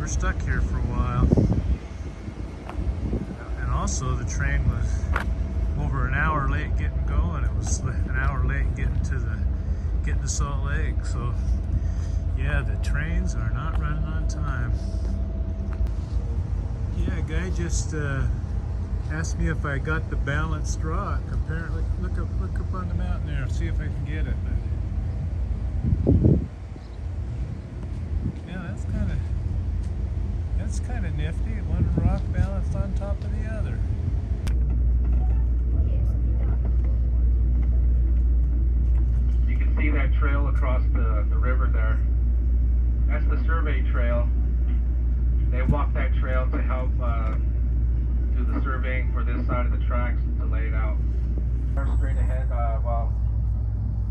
were stuck here for a while. And also the train was over an hour late getting going. It was an hour late getting to Salt Lake. So yeah, the trains are not running on time. Yeah, a guy just asked me if I got the balanced rock. Apparently, look up on the mountain there. See if I can get it. Yeah, that's kind of nifty. One rock balanced on top of the other. You can see that trail across the river there. That's the survey trail. They walk that trail to help do the surveying for this side of the tracks to lay it out. Straight ahead, well,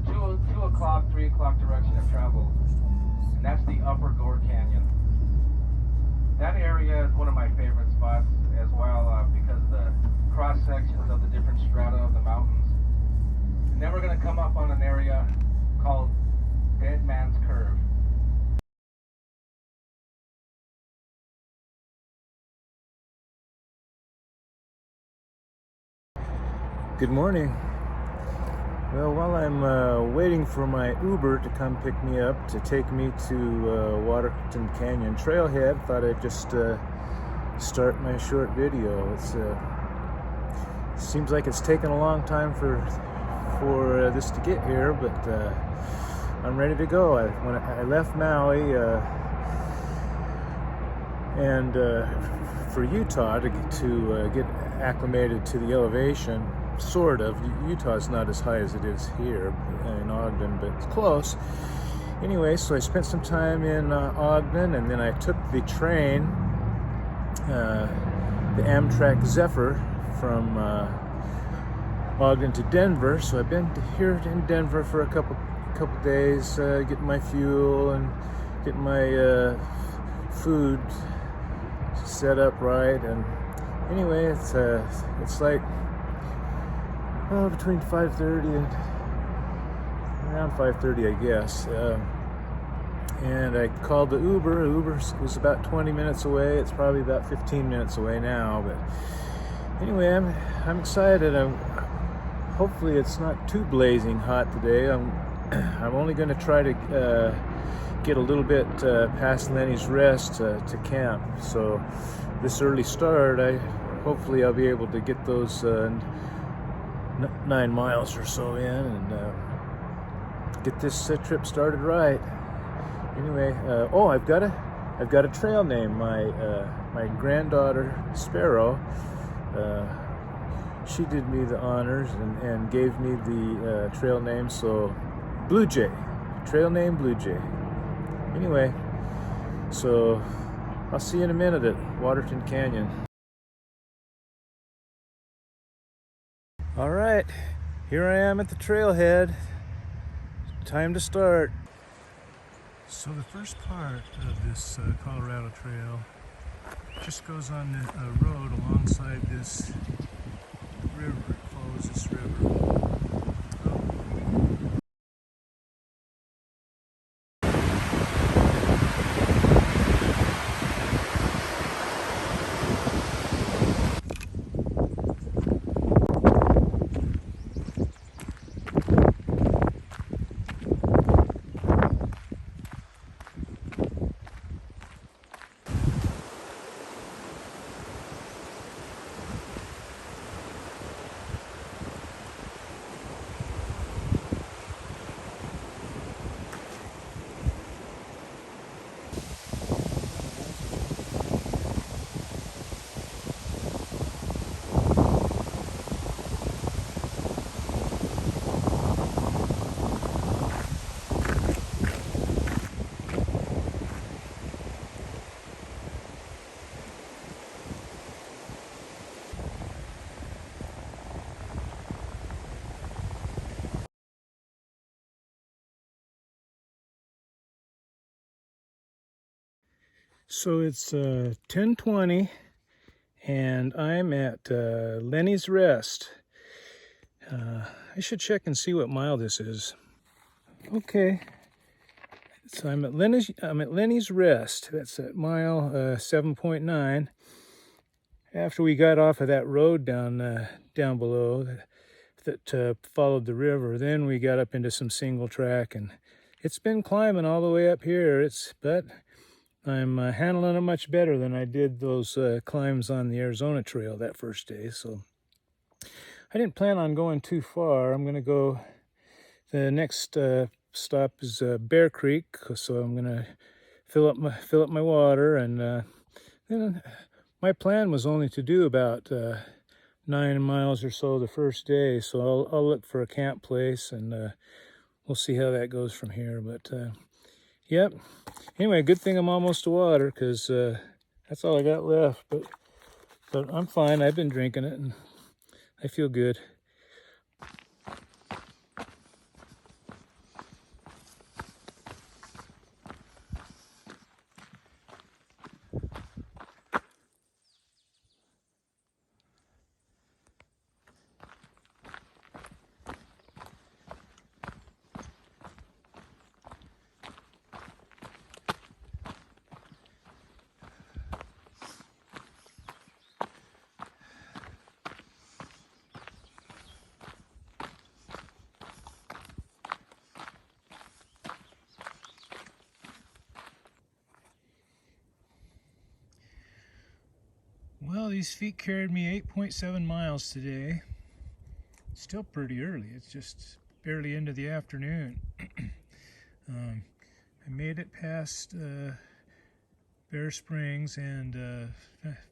2 o'clock, 3 o'clock direction of travel, and that's the Upper Gore Canyon. That area is one of my favorite spots as well because of the cross sections of the different strata of the mountains. And then we're going to come up on an area called Dead Man's Curve. Good morning. Well, while I'm waiting for my Uber to come pick me up to take me to Waterton Canyon Trailhead, thought I'd just start my short video. It seems like it's taken a long time for this to get here, but I'm ready to go. When I left Maui and for Utah to get acclimated to the elevation. Sort of. Utah's not as high as it is here in Ogden, but it's close. Anyway, so I spent some time in Ogden, and then I took the train, the Amtrak Zephyr, from Ogden to Denver. So I've been here in Denver for a couple days, getting my fuel and getting my food set up right. And anyway, it's like between 5:30 and around 5:30, I guess. And I called the Uber. Uber was about 20 minutes away. It's probably about 15 minutes away now. But anyway, I'm excited. Hopefully it's not too blazing hot today. I'm only going to try to get a little bit past Lenny's Rest to camp. So this early start, hopefully I'll be able to get those 9 miles or so in and get this trip started right. Anyway, I've got a trail name. My granddaughter Sparrow, she did me the honors and gave me the trail name. So Blue Jay, trail name Blue Jay. Anyway, so I'll see you in a minute at Waterton Canyon. All right, here I am at the trailhead. Time to start. So the first part of this Colorado Trail just goes on the road alongside this river. It follows this river. So it's 10:20 and I'm at Lenny's Rest. I should check and see what mile this is. Okay, So I'm at Lenny's Rest. That's at mile 7.9. After we got off of that road down below that followed the river, then we got up into some single track, and it's been climbing all the way up here. But I'm handling it much better than I did those climbs on the Arizona Trail that first day. So I didn't plan on going too far. I'm going to go. The next stop is Bear Creek, so I'm going to fill up my water, and then my plan was only to do about 9 miles or so the first day. So I'll look for a camp place, and we'll see how that goes from here. But yep. Anyway, good thing I'm almost to water, because that's all I got left. But I'm fine. I've been drinking it, and I feel good. Well, these feet carried me 8.7 miles today. Still pretty early. It's just barely into the afternoon. I made it past Bear Springs, and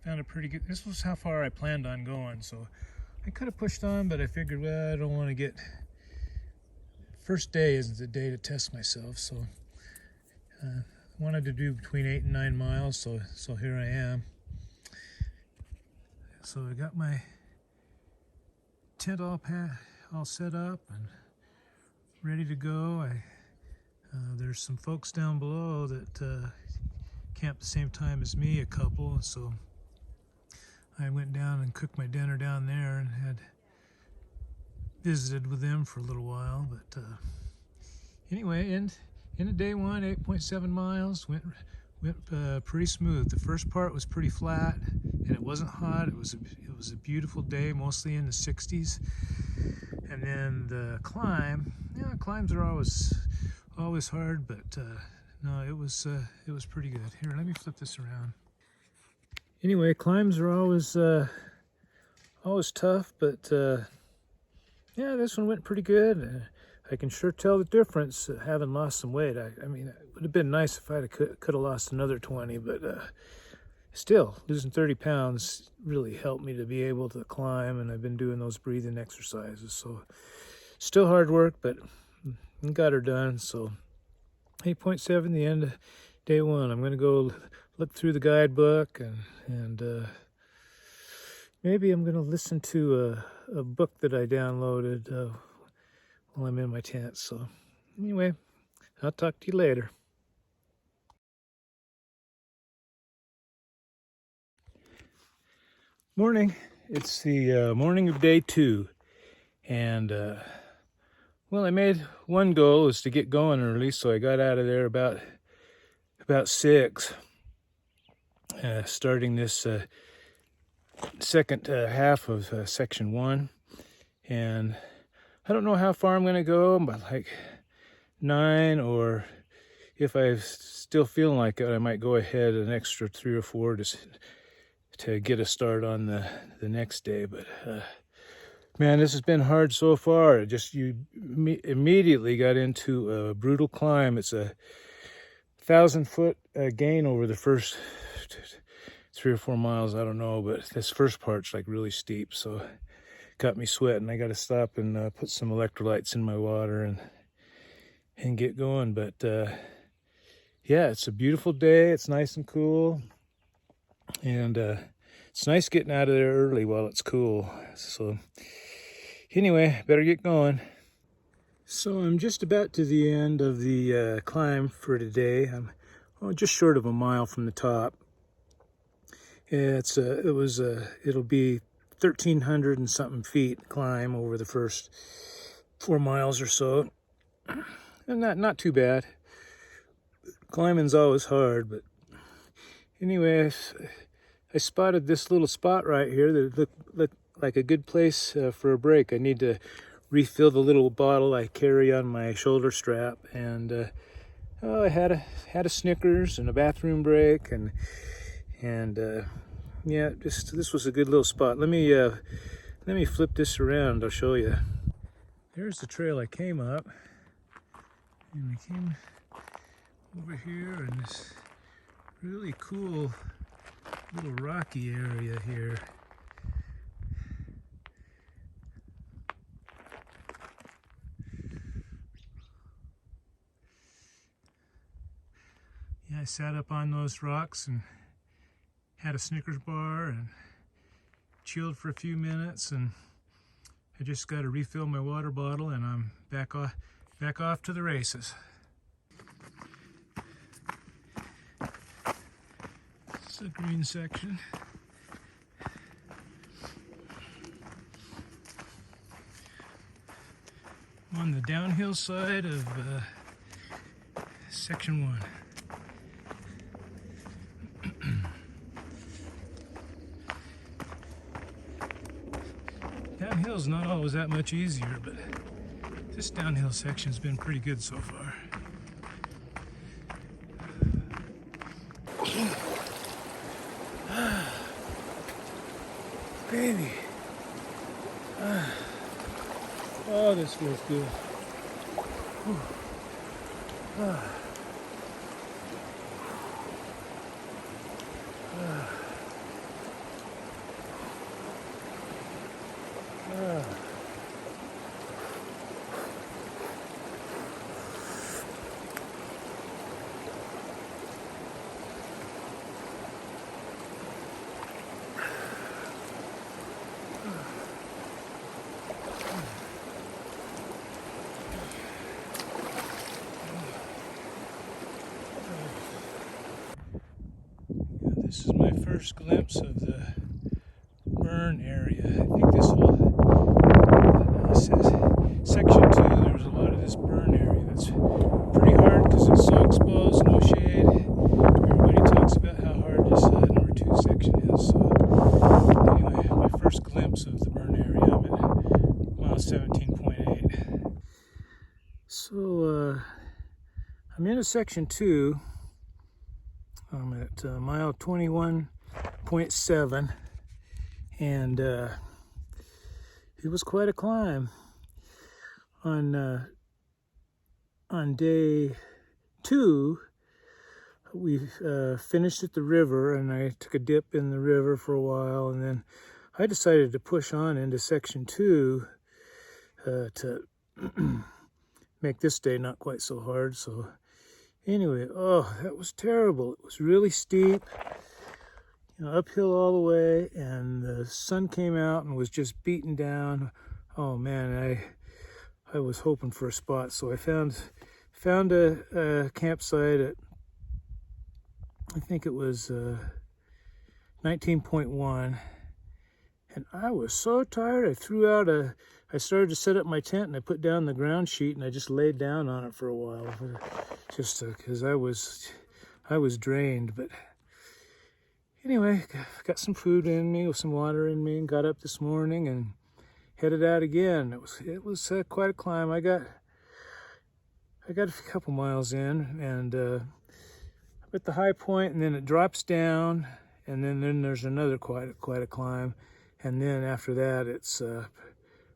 found a pretty good. This was how far I planned on going, so I could have pushed on, but I figured, well, I don't want to get. First day isn't the day to test myself, so I wanted to do between 8 and 9 miles. So here I am. So I got my tent all set up and ready to go. There's some folks down below that camped the same time as me, a couple, so I went down and cooked my dinner down there and had visited with them for a little while. But anyway, in day one, 8.7 miles, went pretty smooth. The first part was pretty flat, and it wasn't hot. It was a beautiful day, mostly in the 60s. And then the climbs are always hard, but no, it was pretty good. Here, let me flip this around. Anyway, climbs are always tough, but yeah, this one went pretty good. I can sure tell the difference having lost some weight. I mean, it would have been nice if I could have lost another 20, but still, losing 30 pounds really helped me to be able to climb, and I've been doing those breathing exercises. So still hard work, but got her done. So 8.7, the end of day one. I'm going to go look through the guidebook, and maybe I'm going to listen to a book that I downloaded while I'm in my tent. So anyway, I'll talk to you later. Morning. It's the morning of day 2, and well, I made one goal is to get going early, so I got out of there about 6, starting this second half of section 1, and I don't know how far I'm going to go, but like 9, or if I'm still feeling like it, I might go ahead an extra 3 or 4 to get a start on the next day. But man, this has been hard so far. You immediately got into a brutal climb. It's a 1,000-foot gain over the first 3 or 4 miles. I don't know, but this first part's like really steep, so got me sweating. I got to stop and put some electrolytes in my water and get going. But yeah, it's a beautiful day. It's nice and cool, and it's nice getting out of there early while it's cool. So anyway, better get going. So I'm just about to the end of the climb for today. I'm just short of a mile from the top. It'll be 1,300 and something feet climb over the first 4 miles or so, and not too bad. Climbing's always hard, but anyway, I spotted this little spot right here that looked like a good place for a break. I need to refill the little bottle I carry on my shoulder strap, and I had a Snickers and a bathroom break, and yeah, this was a good little spot. Let me flip this around. I'll show you. There's the trail I came up, and we came over here in this really cool little rocky area here. Yeah, I sat up on those rocks and had a Snickers bar and chilled for a few minutes, and I just got to refill my water bottle, and I'm back off to the races. It's a green section. I'm on the downhill side of section 1. Downhill's not always that much easier, but this downhill section's been pretty good so far. Baby. Oh, this feels good. This is my first glimpse of the burn area. I think this says section 2. There's a lot of this burn area that's pretty hard because it's so exposed, no shade. Everybody talks about how hard this number 2 section is. So anyway, my first glimpse of the burn area. I'm at mile 17.8. So I'm in a section 2. I'm at mile 21.7, and it was quite a climb. On day 2, we finished at the river, and I took a dip in the river for a while, and then I decided to push on into section 2 to make this day not quite so hard. So anyway, oh, that was terrible. It was really steep, uphill all the way, and the sun came out and was just beating down. Oh man, I was hoping for a spot, so I found a campsite at, I think it was 19.1, and I was so tired. I started to set up my tent, and I put down the ground sheet, and I just laid down on it for a while, just because I was drained. But anyway, got some food in me, with some water in me, and got up this morning and headed out again. It was quite a climb. I got a couple miles in, and I'm at the high point, and then it drops down, and then there's another quite a climb, and then after that it's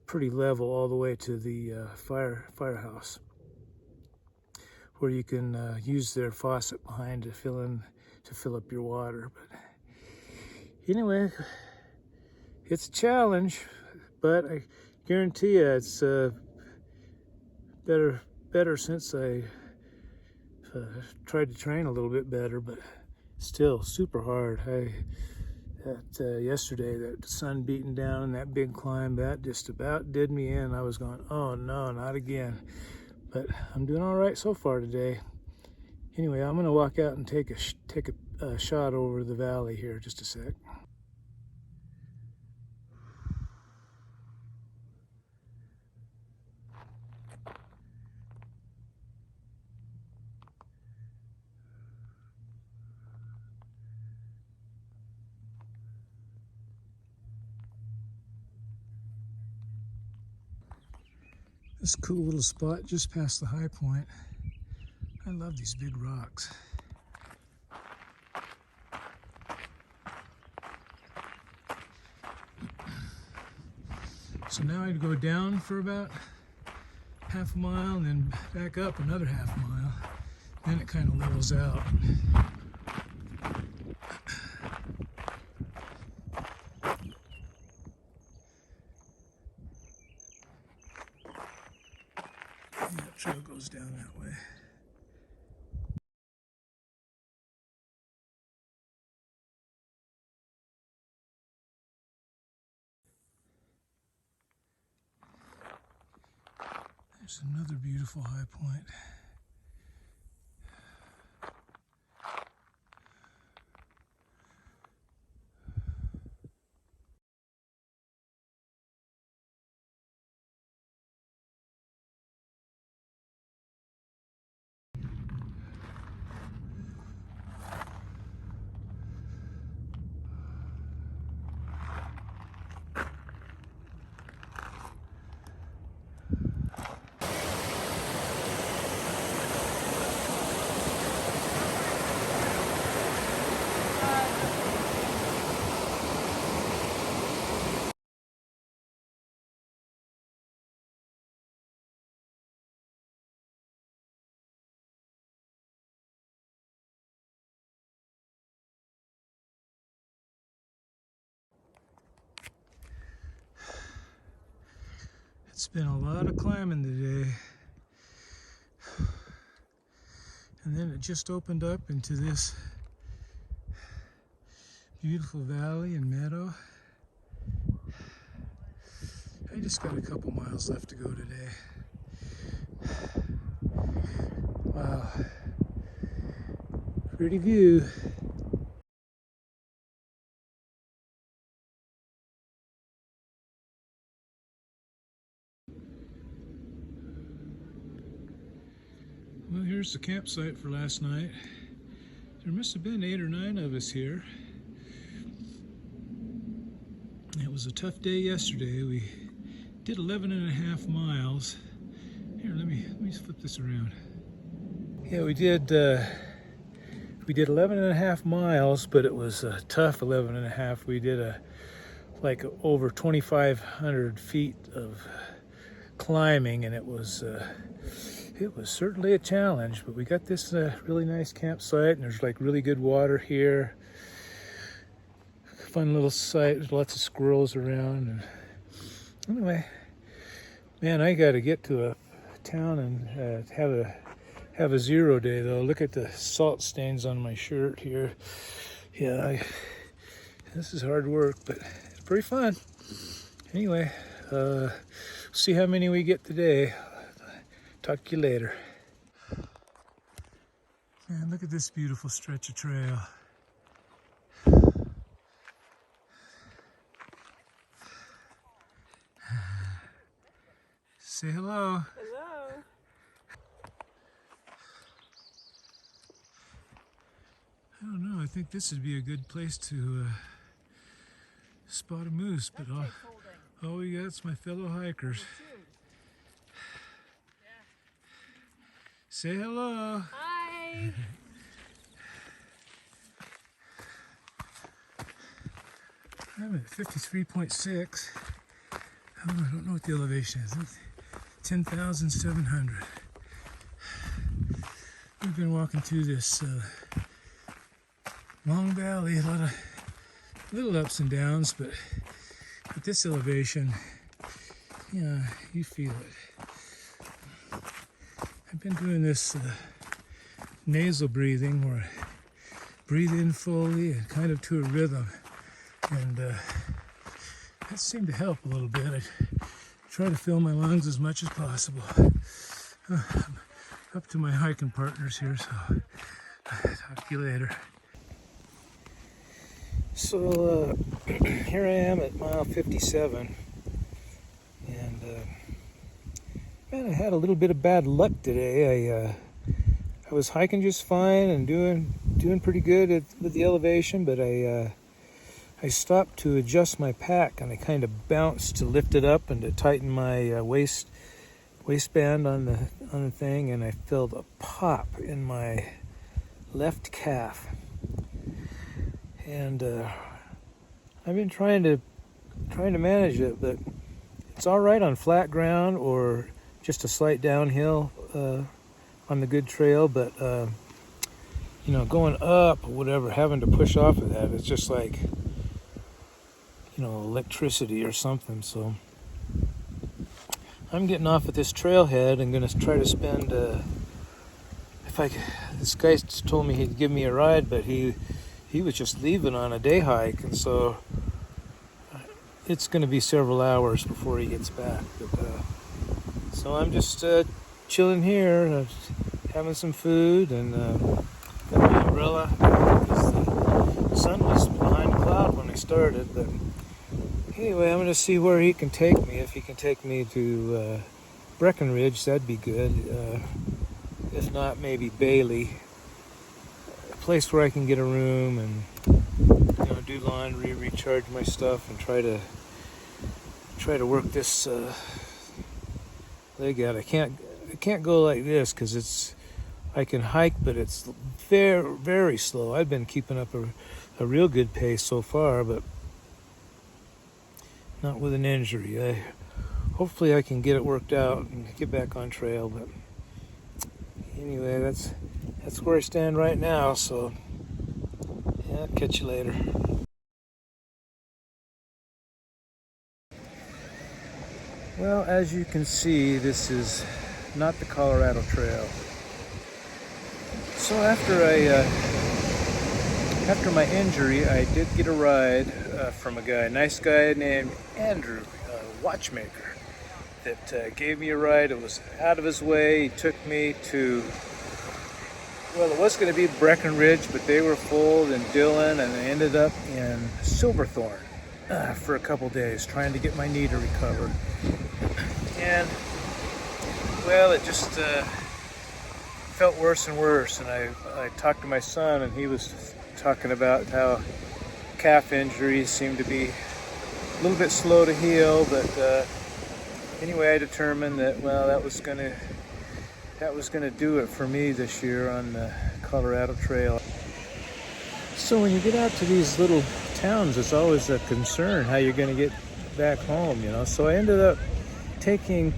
pretty level all the way to the firehouse, where you can use their faucet behind to fill up your water. But anyway, it's a challenge, but I guarantee you it's better since I tried to train a little bit better, but still super hard. Yesterday, that sun beating down and that big climb, that just about did me in. I was going, oh no, not again. But I'm doing all right so far today. Anyway, I'm gonna walk out and take a shot over the valley here, just a sec. This cool little spot just past the high point. I love these big rocks. So now I'd go down for about half a mile and then back up another half mile. Then it kind of levels out. That trail goes down that way. There's another beautiful high point. It's been a lot of climbing today. And then it just opened up into this beautiful valley and meadow. I just got a couple miles left to go today. Wow. Pretty view. Well, here's the campsite for last night. There must have been 8 or 9 of us here. It was a tough day yesterday. We did 11.5 miles. Here, let me flip this around. Yeah, we did 11.5 miles, but it was a tough 11.5. We did like over 2,500 feet of climbing, and it was certainly a challenge, but we got this really nice campsite, and there's like really good water here. Fun little site, there's lots of squirrels around. And anyway, man, I got to get to a town and have a 0 day though. Look at the salt stains on my shirt here. Yeah, this is hard work, but it's pretty fun. Anyway, see how many we get today. Talk to you later. Man, look at this beautiful stretch of trail. Say hello. Hello. I don't know, I think this would be a good place to spot a moose, but all we got is my fellow hikers. Say hello. Hi. I'm at 53.6. Oh, I don't know what the elevation is. 10,700. We've been walking through this long valley, a lot of little ups and downs, but at this elevation, yeah, you feel it. I've been doing this nasal breathing where I breathe in fully and kind of to a rhythm, and that seemed to help a little bit. I try to fill my lungs as much as possible. I'm up to my hiking partners here, so talk to you later. So here I am at mile 57, and man, I had a little bit of bad luck today. I was hiking just fine and doing pretty good with the elevation, but I stopped to adjust my pack, and I kind of bounced to lift it up and to tighten my waist waistband on the thing, and I felt a pop in my left calf. And I've been trying to manage it, but it's all right on flat ground or just a slight downhill on the good trail. But going up or whatever, having to push off of that, it's just like electricity or something. So I'm getting off at this trailhead and going to try to spend. This guy told me he'd give me a ride, but he was just leaving on a day hike, and so it's going to be several hours before he gets back. But, so I'm just chilling here, having some food, and got my umbrella because the sun was behind a cloud when I started. But anyway, I'm going to see where he can take me. If he can take me to Breckenridge, that'd be good. If not, maybe Bailey, a place where I can get a room and do laundry, recharge my stuff, and try to work this leg out. I can't go like this because I can hike, but it's very, very slow. I've been keeping up a real good pace so far, but not with an injury. Hopefully I can get it worked out and get back on trail. But anyway, that's where I stand right now. So yeah, catch you later. Well, as you can see, this is not the Colorado Trail. So after my injury, I did get a ride from a nice guy named Andrew, a watchmaker, that gave me a ride. It was out of his way. He took me to, well, it was going to be Breckenridge, but they were full in Dillon, and I ended up in Silverthorne for a couple days trying to get my knee to recover. And well, it just felt worse and worse, and I talked to my son, and he was talking about how calf injuries seem to be a little bit slow to heal. But anyway, I determined that, well, that was gonna do it for me this year on the Colorado Trail. So when you get out to these little towns, it's always a concern how you're going to get back home, So I ended up taking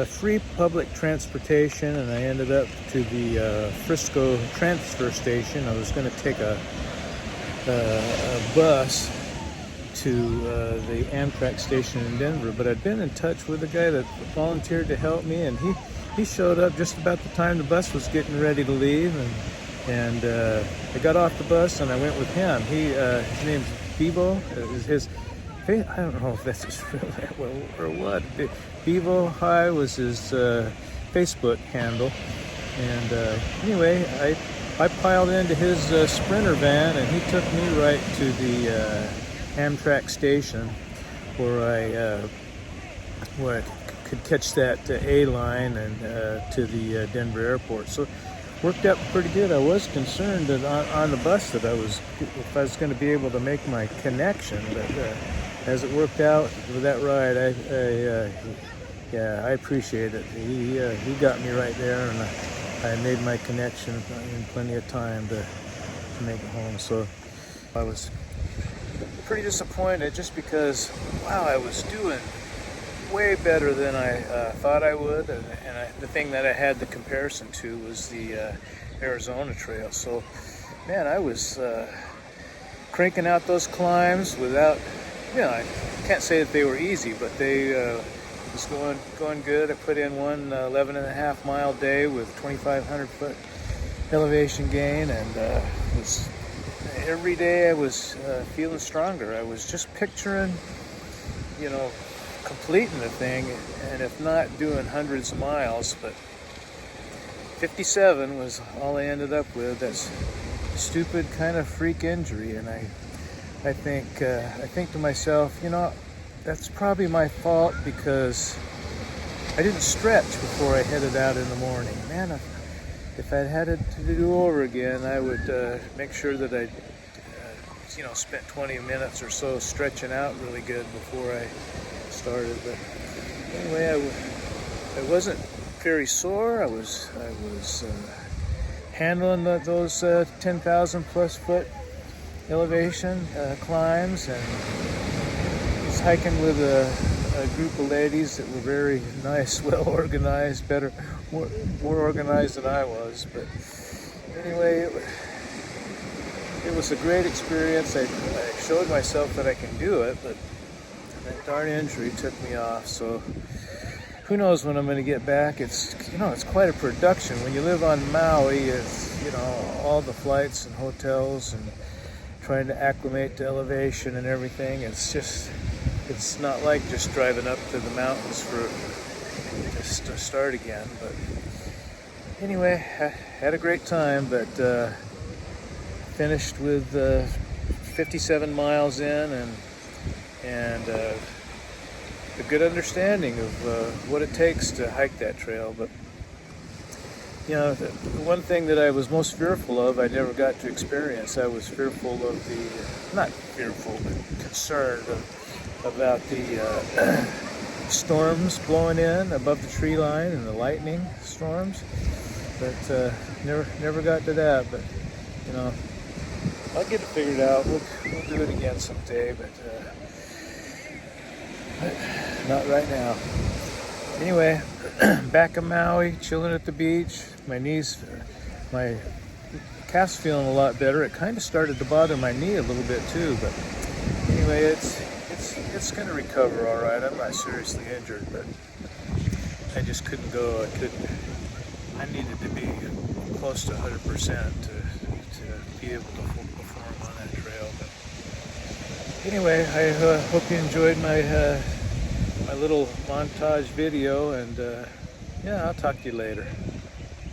free public transportation, and I ended up to the Frisco transfer station. I was going to take a bus to the Amtrak station in Denver, but I'd been in touch with a guy that volunteered to help me, and he showed up just about the time the bus was getting ready to leave, and I got off the bus and I went with him. His name's Bevo. I don't know if that's his real name or what. Bevo High was his Facebook handle. And anyway, I piled into his Sprinter van, and he took me right to the Amtrak station where I could catch that A line and to the Denver airport. So worked out pretty good. I was concerned that on the bus that if I was going to be able to make my connection, but as it worked out with that ride, I appreciate it. He got me right there, and I made my connection in plenty of time to make it home. So I was pretty disappointed, just because, wow, I was doing way better than I thought I would, and the thing that I had the comparison to was the Arizona Trail. So, man, I was cranking out those climbs without, I can't say that they were easy, but they was going good. I put in one 11.5 mile day with 2,500 foot elevation gain, and every day I was feeling stronger. I was just picturing, completing the thing, and if not doing hundreds of miles, but 57 was all I ended up with. That's stupid kind of freak injury, and I think to myself, that's probably my fault, because I didn't stretch before I headed out in the morning. Man, if I'd had it to do over again, I would make sure that I spent 20 minutes or so stretching out really good before I started. But anyway, I wasn't very sore. I was handling those 10,000 plus foot elevation climbs, and was hiking with a group of ladies that were very nice, well organized, more organized than I was. But anyway, it was a great experience. I showed myself that I can do it, but that darn injury took me off. So who knows when I'm going to get back. It's quite a production. When you live on Maui, it's all the flights and hotels and trying to acclimate to elevation and everything. It's not like just driving up to the mountains just to start again. But anyway, I had a great time, but finished with 57 miles in and a good understanding of what it takes to hike that trail. But the one thing that I was most fearful of, I never got to experience. I was fearful of not fearful, but concerned about the storms blowing in above the tree line and the lightning storms. But never got to that. But I'll get it figured out. We'll do it again someday, but not right now. Anyway, back in Maui, chilling at the beach. My calf's feeling a lot better. It kind of started to bother my knee a little bit too, but anyway, it's going to recover all right. I'm not seriously injured, but I just couldn't go. I needed to be close to 100% to be able to perform on that trail. But anyway, I hope you enjoyed my little montage video, and yeah, I'll talk to you later.